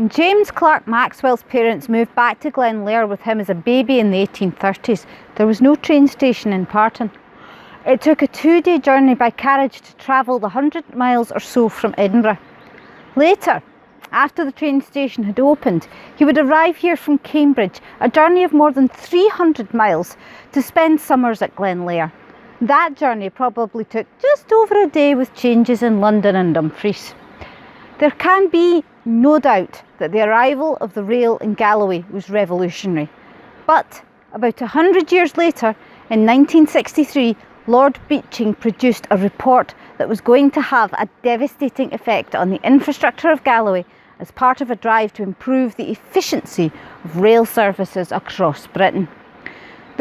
When James Clerk Maxwell's parents moved back to Glenlair with him as a baby in the 1830s, there was no train station in Parton. It took a 2-day journey by carriage to travel the 100 miles or so from Edinburgh. Later, after the train station had opened, he would arrive here from Cambridge, a journey of more than 300 miles, to spend summers at Glenlair. That journey probably took just over a day with changes in London and Dumfries. There can be no doubt that the arrival of the rail in Galloway was revolutionary. But about 100 years later, in 1963, Lord Beeching produced a report that was going to have a devastating effect on the infrastructure of Galloway as part of a drive to improve the efficiency of rail services across Britain.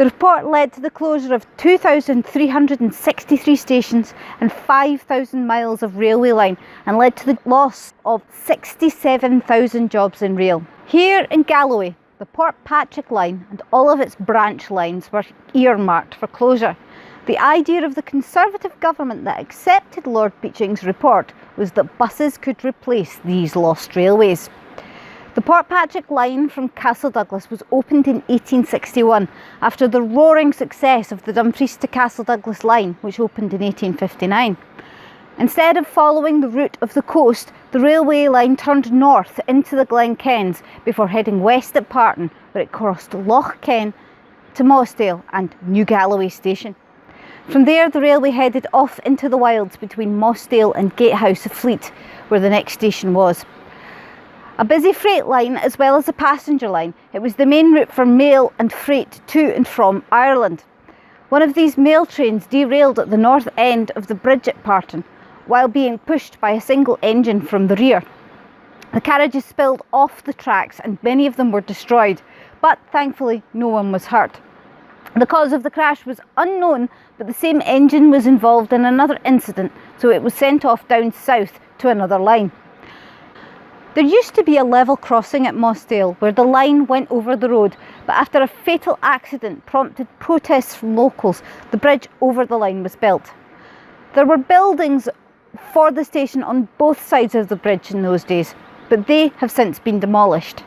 The report led to the closure of 2,363 stations and 5,000 miles of railway line and led to the loss of 67,000 jobs in rail. Here in Galloway, the Portpatrick Line and all of its branch lines were earmarked for closure. The idea of the Conservative government that accepted Lord Beeching's report was that buses could replace these lost railways. The Portpatrick Line from Castle Douglas was opened in 1861 after the roaring success of the Dumfries to Castle Douglas line, which opened in 1859. Instead of following the route of the coast, the railway line turned north into the Glen Kens before heading west at Parton, where it crossed Loch Ken to Mossdale and New Galloway station. From there, the railway headed off into the wilds between Mossdale and Gatehouse of Fleet, where the next station was. A busy freight line as well as a passenger line, it was the main route for mail and freight to and from Ireland. One of these mail trains derailed at the north end of the bridge at Parton while being pushed by a single engine from the rear. The carriages spilled off the tracks and many of them were destroyed, but thankfully no one was hurt. The cause of the crash was unknown, but the same engine was involved in another incident, so it was sent off down south to another line. There used to be a level crossing at Mossdale where the line went over the road, but after a fatal accident prompted protests from locals, the bridge over the line was built. There were buildings for the station on both sides of the bridge in those days, but they have since been demolished.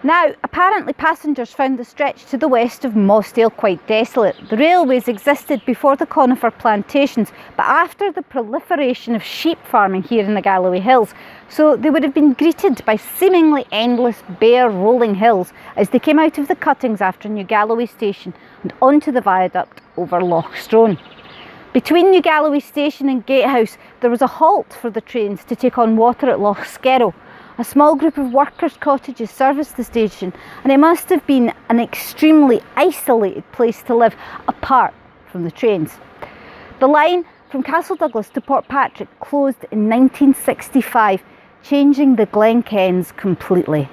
Now, apparently passengers found the stretch to the west of Mossdale quite desolate. The railways existed before the conifer plantations, but after the proliferation of sheep farming here in the Galloway Hills, so they would have been greeted by seemingly endless bare rolling hills as they came out of the cuttings after New Galloway station and onto the viaduct over Loch Strone. Between New Galloway station and Gatehouse, there was a halt for the trains to take on water at Loch Skerrow. A small group of workers' cottages serviced the station, and it must have been an extremely isolated place to live apart from the trains. The line from Castle Douglas to Portpatrick closed in 1965, changing the Glen Kens completely.